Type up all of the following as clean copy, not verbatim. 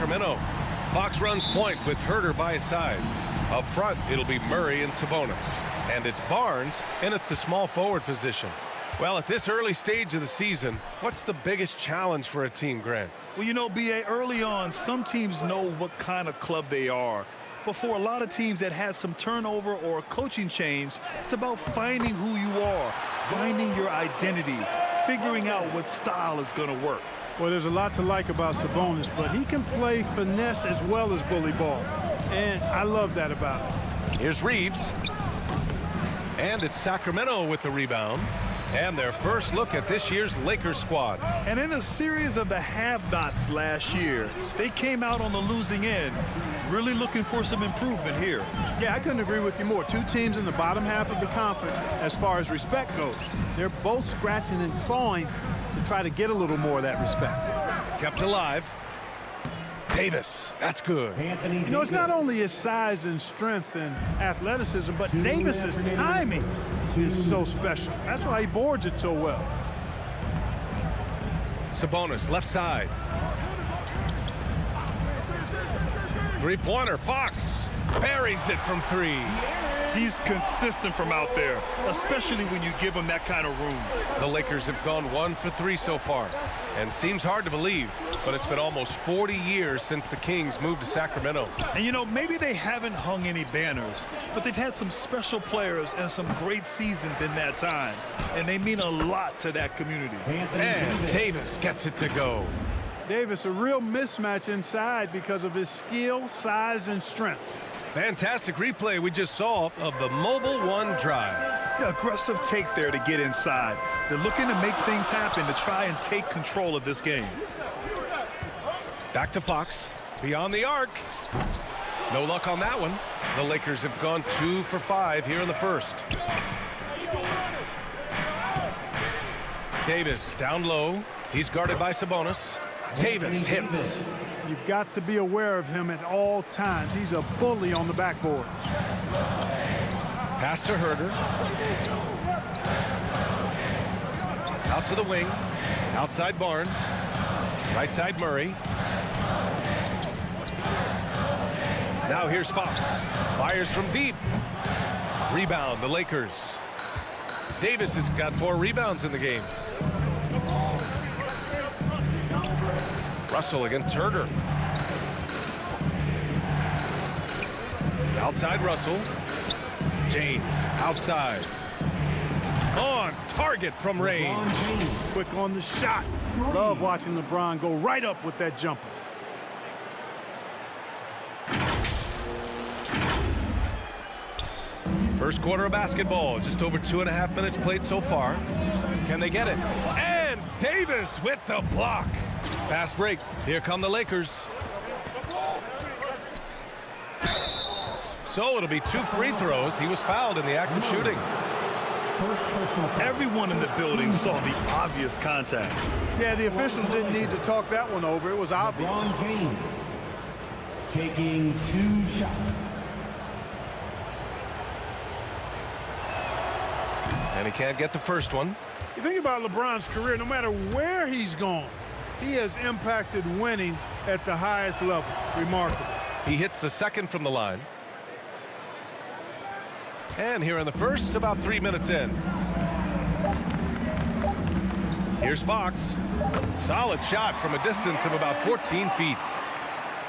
Sacramento. Fox runs point with Herter by his side. Up front, it'll be Murray and Sabonis. And it's Barnes in at the small forward position. Well, at this early stage of the season, what's the biggest challenge for a team, Grant? Well, you know, B.A., early on, some teams know what kind of club they are. But for a lot of teams that had some turnover or a coaching change, it's about finding who you are, finding your identity, figuring out what style is going to work. Well, there's a lot to like about Sabonis, but he can play finesse as well as bully ball. And I love that about him. Here's Reeves. And it's Sacramento with the rebound. And their first look at this year's Lakers squad. And in a series of the have-nots last year, they came out on the losing end, really looking for some improvement here. Yeah, I couldn't agree with you more. Two teams in the bottom half of the conference as far as respect goes. They're both scratching and clawing to try to get a little more of that respect. Kept alive. Davis, that's good. You know, it's not only his size and strength and athleticism, but Davis's timing is so special. That's why he boards it so well. Sabonis, left side. Three-pointer, Fox buries it from three. He's consistent from out there, especially when you give him that kind of room. The Lakers have gone 1 for 3 so far. And seems hard to believe, but it's been almost 40 years since the Kings moved to Sacramento. And, you know, maybe they haven't hung any banners, but they've had some special players and some great seasons in that time. And they mean a lot to that community. And Davis gets it to go. Davis, a real mismatch inside because of his skill, size, and strength. Fantastic replay we just saw of the Mobile One drive. The aggressive take there to get inside. They're looking to make things happen to try and take control of this game. Back to Fox. Beyond the arc. No luck on that one. The Lakers have gone 2 for 5 here in the first. Davis down low. He's guarded by Sabonis. Davis hits. You've got to be aware of him at all times. He's a bully on the backboard. Pass to Herter. Out to the wing. Outside Barnes. Right side Murray. Now here's Fox. Fires from deep. Rebound, the Lakers. Davis has got 4 rebounds in the game. Russell against Herter. Outside Russell. James outside. On target from range. Quick on the shot. Love watching LeBron go right up with that jumper. First quarter of basketball. Just over 2.5 minutes played so far. Can they get it? And Davis with the block. Fast break. Here come the Lakers. So it'll be 2 free throws. He was fouled in the act of shooting. Everyone in the building saw the obvious contact. Yeah, the officials didn't need to talk that one over. It was obvious. LeBron James taking 2 shots. And he can't get the first one. You think about LeBron's career, no matter where he's gone, he has impacted winning at the highest level. Remarkable. He hits the second from the line. And here in the first, about 3 minutes in. Here's Fox. Solid shot from a distance of about 14 feet.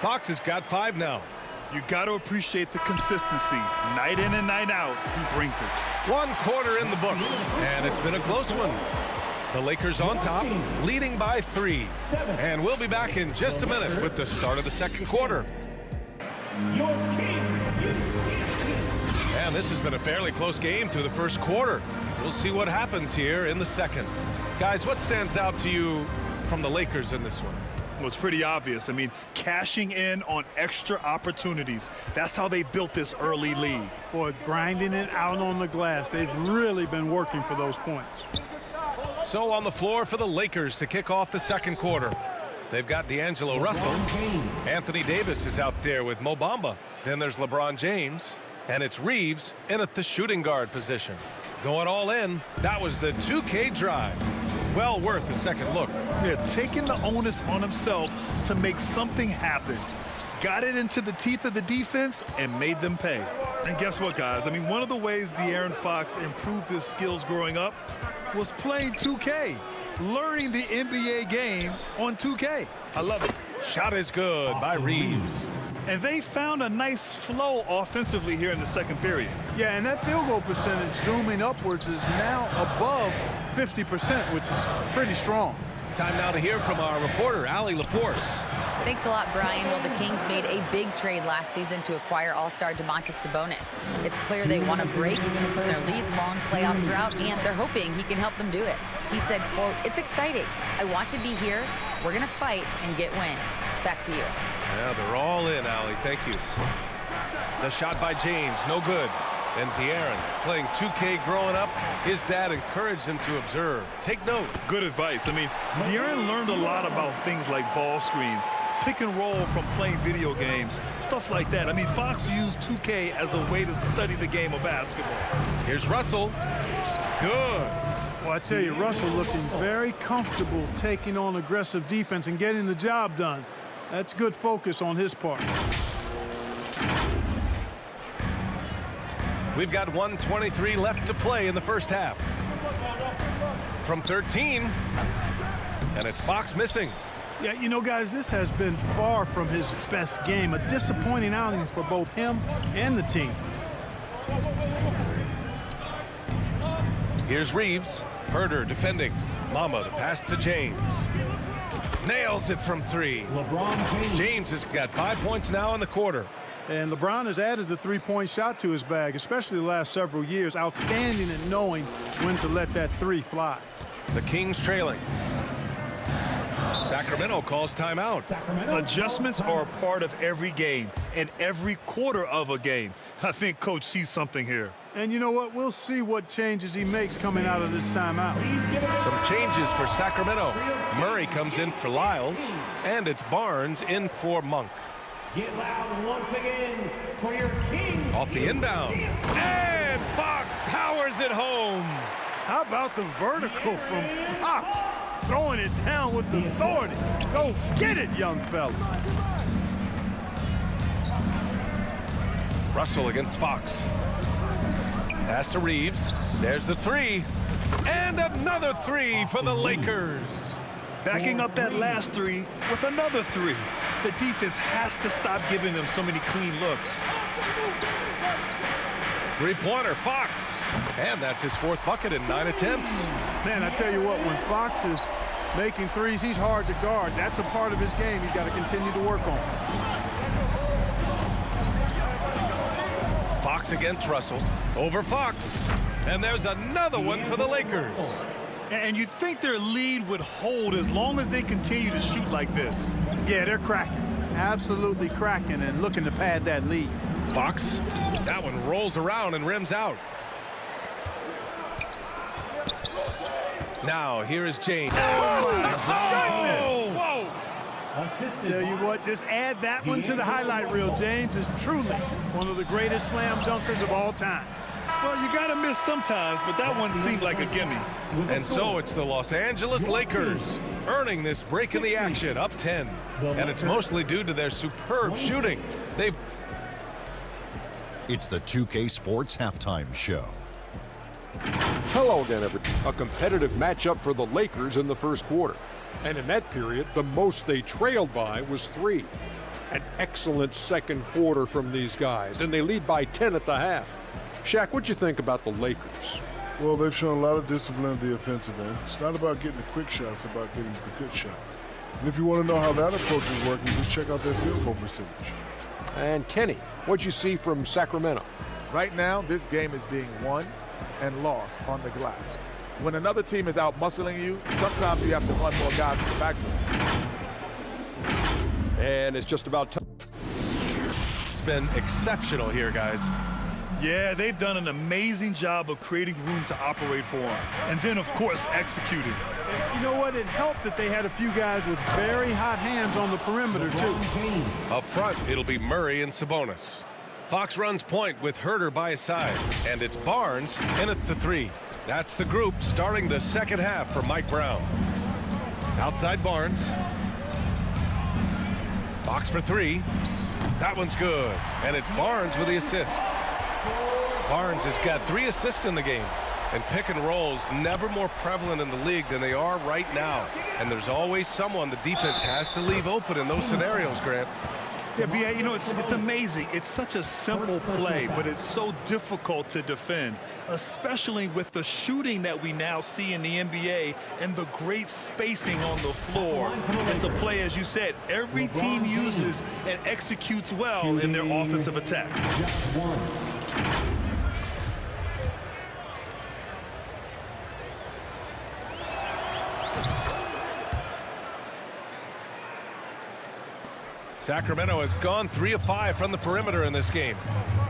Fox has got 5 now. You got to appreciate the consistency. Night in and night out, he brings it. 1 quarter in the books, and it's been a close one. The Lakers on top, leading by 3. And we'll be back in just a minute with the start of the second quarter. And this has been a fairly close game through the first quarter. We'll see what happens here in the second. Guys, what stands out to you from the Lakers in this one? Well, it's pretty obvious. I mean, cashing in on extra opportunities. That's how they built this early lead. Boy, grinding it out on the glass. They've really been working for those points. So on the floor for the Lakers to kick off the second quarter. They've got D'Angelo Russell. Anthony Davis is out there with Mo Bamba. Then there's LeBron James. And it's Reeves in at the shooting guard position. Going all in. That was the 2K drive. Well worth a second look. Yeah, taking the onus on himself to make something happen. Got it into the teeth of the defense and made them pay. And guess what, guys? I mean, one of the ways De'Aaron Fox improved his skills growing up was playing 2K, learning the NBA game on 2K. I love it. Shot is good by Reeves. And they found a nice flow offensively here in the second period. Yeah, and that field goal percentage zooming upwards is now above 50%, which is pretty strong. Time now to hear from our reporter, Allie LaForce. Thanks a lot, Brian. Well, the Kings made a big trade last season to acquire All-Star Domantas Sabonis. It's clear they want a break from their league-long playoff drought, and they're hoping he can help them do it. He said, quote, "It's exciting. I want to be here. We're going to fight and get wins." Back to you. Yeah, they're all in, Allie. Thank you. The shot by James, no good. And De'Aaron, playing 2K growing up, his dad encouraged him to observe. Take note. Good advice. I mean, De'Aaron learned a lot about things like ball screens, pick and roll from playing video games, stuff like that. I mean, Fox used 2K as a way to study the game of basketball. Here's Russell. Good. Well, I tell you, Russell looking very comfortable taking on aggressive defense and getting the job done. That's good focus on his part. We've got 1:23 left to play in the first half. From 13, and it's Fox missing. Yeah, you know, guys, this has been far from his best game. A disappointing outing for both him and the team. Here's Reeves. Herder defending. Mama to pass to James. Nails it from three. LeBron James. James has got 5 points now in the quarter. And LeBron has added the three-point shot to his bag, especially the last several years. Outstanding at knowing when to let that three fly. The Kings trailing. Sacramento calls timeout. Adjustments are a part of every game and every quarter of a game. I think Coach sees something here. And you know what? We'll see what changes he makes coming out of this timeout. Some changes for Sacramento. Murray comes in for Lyles, and it's Barnes in for Monk. Get loud once again for your Kings. Off the inbound. And Fox powers it home. How about the vertical from Fox? Throwing it down with authority. Go get it, young fella. Russell against Fox. Pass to Reeves. There's the three. And another three for the Lakers. Backing up that last three with another three. The defense has to stop giving them so many clean looks. Three-pointer, Fox. And that's his fourth bucket in 9 attempts. Man, I tell you what, when Fox is making threes, he's hard to guard. That's a part of his game he's got to continue to work on. Fox against Russell. Over Fox. And there's another one for the Lakers. And you'd think their lead would hold as long as they continue to shoot like this. Yeah, they're cracking. Absolutely cracking and looking to pad that lead. Fox. That one rolls around and rims out. Now, here is James. Oh, my goodness! Whoa! Assisted Tell you by what, just add that one to the highlight reel. James is truly one of the greatest slam dunkers of all time. Well, you got to miss sometimes, but that one seemed like a gimme. And so it's the Los Angeles Lakers earning this break in the action, up 10. And it's mostly due to their superb shooting. It's the 2K Sports Halftime Show. Hello again, everyone. A competitive matchup for the Lakers in the first quarter. And in that period, the most they trailed by was 3. An excellent second quarter from these guys, and they lead by 10 at the half. Shaq, what'd you think about the Lakers? Well, they've shown a lot of discipline at the offensive end. It's not about getting a quick shot, it's about getting the good shot. And if you want to know how that approach is working, just check out their field goal percentage. And Kenny, what'd you see from Sacramento? Right now, this game is being won and lost on the glass. When another team is out muscling you, sometimes you have to run more guys to the backboard. And it's just about time. It's been exceptional here, guys. Yeah, they've done an amazing job of creating room to operate for him. And then, of course, executing. You know what? It helped that they had a few guys with very hot hands on the perimeter, too. Up front, it'll be Murray and Sabonis. Fox runs point with Herder by his side. And it's Barnes in at the 3. That's the group starting the second half for Mike Brown. Outside Barnes. Fox for three. That one's good. And it's Barnes with the assist. Barnes has got 3 assists in the game. And pick and rolls never more prevalent in the league than they are right now. And there's always someone the defense has to leave open in those scenarios, Grant. Yeah, B.A., you know, it's amazing. It's such a simple play, but it's so difficult to defend, especially with the shooting that we now see in the NBA and the great spacing on the floor. It's a play, as you said, every team uses and executes well in their offensive attack. Sacramento has gone 3 of 5 from the perimeter in this game.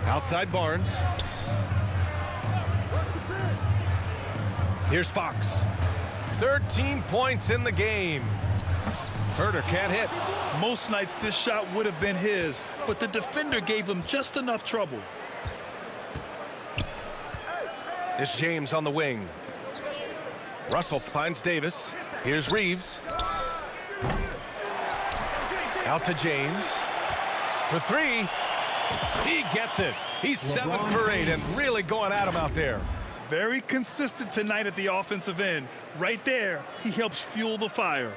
Outside Barnes. Here's Fox. 13 points in the game. Herter can't hit. Most nights this shot would have been his, but the defender gave him just enough trouble. It's James on the wing. Russell finds Davis. Here's Reeves. Out to James. For 3. He gets it. He's 7 for 8 and really going at him out there. Very consistent tonight at the offensive end. Right there, he helps fuel the fire.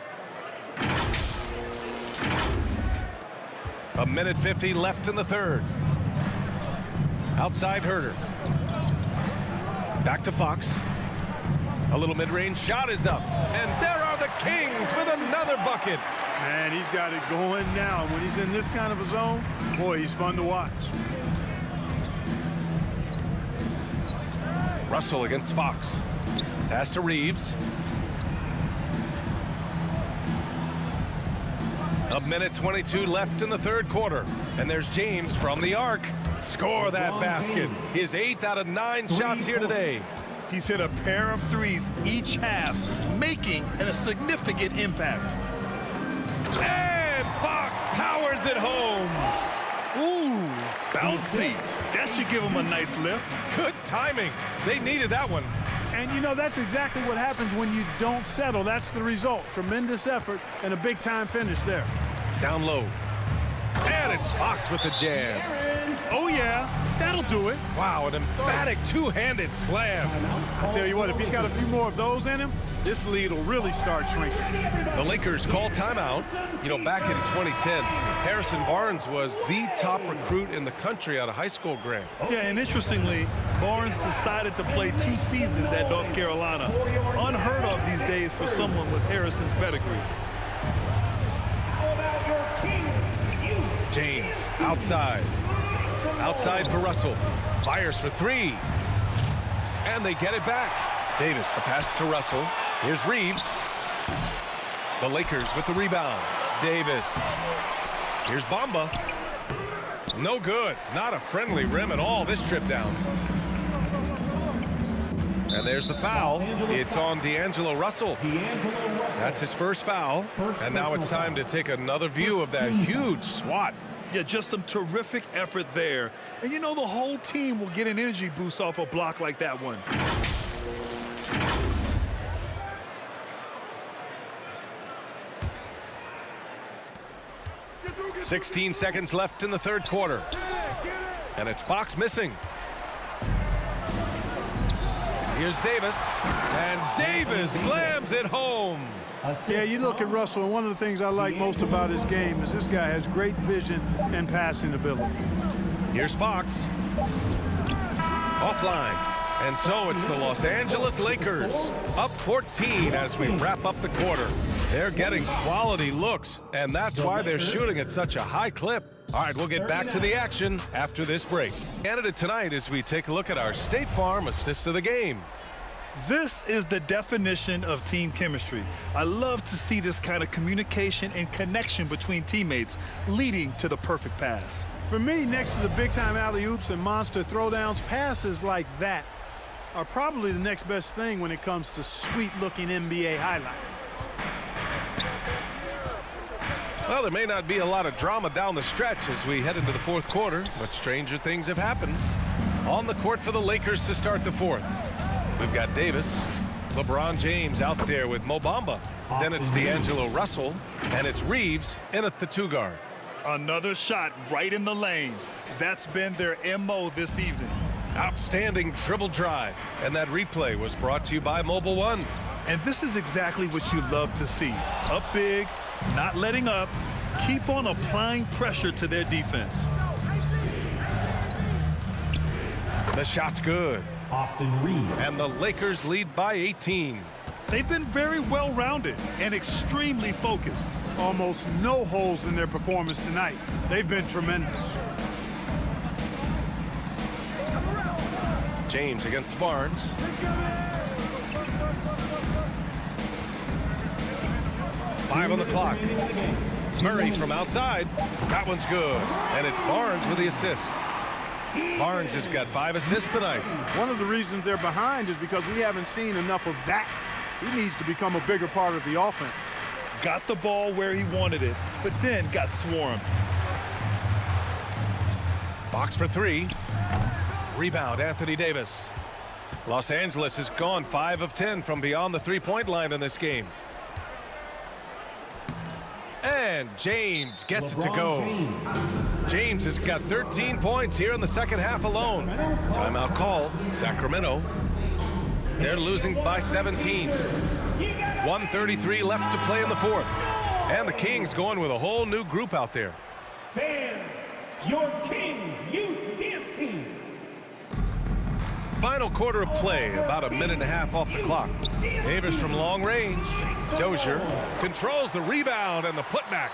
A minute 50 left in the third. Outside Herter. Back to Fox. A little mid-range shot is up. And there are the Kings with another bucket. Man, he's got it going now. When he's in this kind of a zone, boy, he's fun to watch. Russell against Fox. Pass to Reeves. A minute 22 left in the third quarter. And there's James from the arc. Score that basket. His 8th out of 9 shots here today. He's hit a pair of 3s each half, making a significant impact. And Fox powers it home. Ooh, bouncy. That should give him a nice lift. Good timing. They needed that one. And, you know, that's exactly what happens when you don't settle. That's the result. Tremendous effort and a big-time finish there. Down low. And it's Fox with the jam. Oh, yeah. That'll do it. Wow, an emphatic two-handed slam. I tell you what, if he's got a few more of those in him, this lead will really start shrinking. The Lakers call timeout. You know, back in 2010, Harrison Barnes was the top recruit in the country out of high school, Grant. Yeah, and interestingly, Barnes decided to play 2 seasons at North Carolina. Unheard of these days for someone with Harrison's pedigree. James outside. Outside for Russell. Fires for 3. And they get it back. Davis, the pass to Russell. Here's Reeves. The Lakers with the rebound. Davis. Here's Bamba. No good. Not a friendly rim at all this trip down. And there's the foul. It's on D'Angelo Russell. That's his first foul. And now it's time to take another view of that huge swat. Yeah, just some terrific effort there. And you know the whole team will get an energy boost off a block like that one. .16 seconds left in the third quarter. And it's Fox missing. Here's Davis. And Davis slams it home. Yeah, you look at Russell, and one of the things I like most about his game is this guy has great vision and passing ability. Here's Fox. Offline. And so it's the Los Angeles Lakers up 14 as we wrap up the quarter. They're getting quality looks, and that's why they're shooting at such a high clip. All right, we'll get back to the action after this break. Canada tonight as we take a look at our State Farm assist of the game. This is the definition of team chemistry. I love to see this kind of communication and connection between teammates leading to the perfect pass. For me, next to the big-time alley-oops and monster throwdowns, passes like that are probably the next best thing when it comes to sweet-looking NBA highlights. Well, there may not be a lot of drama down the stretch as we head into the fourth quarter, but stranger things have happened. On the court for the Lakers to start the fourth. We've got Davis, LeBron James out there with Mo Bamba. Then it's D'Angelo Russell, and it's Reeves in at the 2 guard. Another shot right in the lane. That's been their MO this evening. Outstanding dribble drive. And that replay was brought to you by Mobile One. And this is exactly what you love to see. Up big, not letting up, keep on applying pressure to their defense. The shot's good. Austin Reeves. And the Lakers lead by 18. They've been very well-rounded and extremely focused. Almost no holes in their performance tonight. They've been tremendous. James against Barnes. Five on the clock. Murray from outside. That one's good. And it's Barnes with the assist. Barnes has got 5 assists tonight. One of the reasons they're behind is because we haven't seen enough of that. He needs to become a bigger part of the offense. Got the ball where he wanted it, but then got swarmed. Box for 3. Rebound, Anthony Davis. Los Angeles has gone 5 of 10 from beyond the three-point line in this game. And James gets it to go. James has got 13 points here in the second half alone. Timeout called. Sacramento. They're losing by 17. 1:33 left to play in the fourth. And the Kings going with a whole new group out there. Fans, your Kings Youth Dance Team. Final quarter of play, about a minute and a half off the clock. Davis from long range. Dozier controls the rebound and the putback.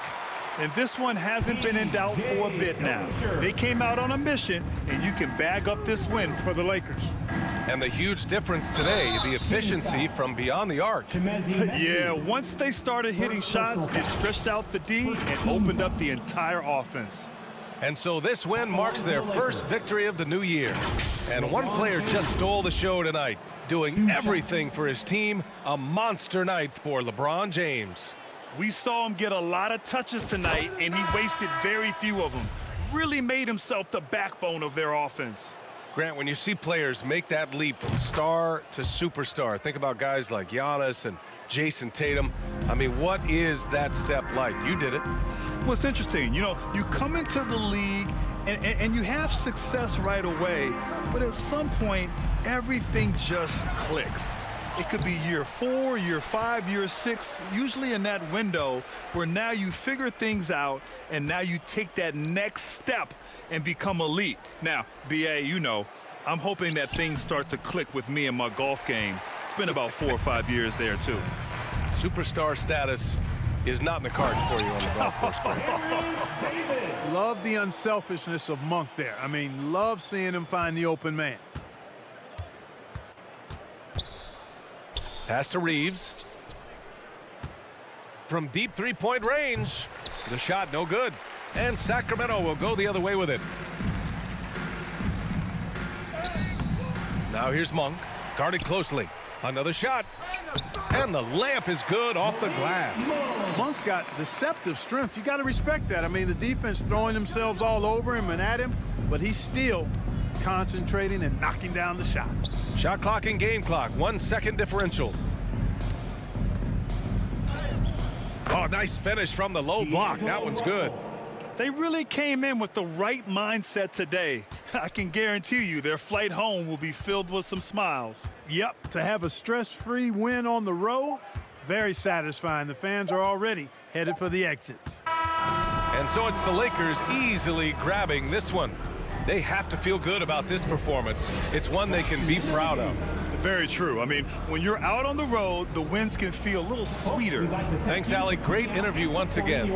And this one hasn't been in doubt for a bit now. They came out on a mission, and you can bag up this win for the Lakers. And the huge difference today, the efficiency from beyond the arc. Yeah, once they started hitting shots, it stretched out the D and opened up the entire offense. And so this win marks their first victory of the new year. And one player just stole the show tonight, doing everything for his team. A monster night for LeBron James. We saw him get a lot of touches tonight, and he wasted very few of them. Really made himself the backbone of their offense. Grant, when you see players make that leap from star to superstar, think about guys like Giannis and Jason Tatum. I mean, what is that step like? You did it. Well, it's interesting. You know, you come into the league and you have success right away, but at some point, everything just clicks. It could be year 4, year 5, year 6, usually in that window where now you figure things out and now you take that next step and become elite. Now, BA, you know, I'm hoping that things start to click with me and my golf game. It's been about 4 or 5 years there, too. Superstar status is not in the cards for you on the golf course. Love the unselfishness of Monk there. I mean, love seeing him find the open man. Pass to Reeves. From deep three-point range. The shot no good. And Sacramento will go the other way with it. Now here's Monk. Guarded closely. Another shot. And the layup is good off the glass. Monk's got deceptive strength. You got to respect that. I mean, the defense throwing themselves all over him and at him, but he's still concentrating and knocking down the shot. Shot clock and game clock. 1 second differential. Oh, nice finish from the low block. That one's good. They really came in with the right mindset today. I can guarantee you their flight home will be filled with some smiles. Yep, to have a stress-free win on the road, very satisfying. The fans are already headed for the exits. And so it's the Lakers easily grabbing this one. They have to feel good about this performance. It's one they can be proud of. Very true. I mean, when you're out on the road, the wins can feel a little sweeter. Thanks, Allie. Great interview once again.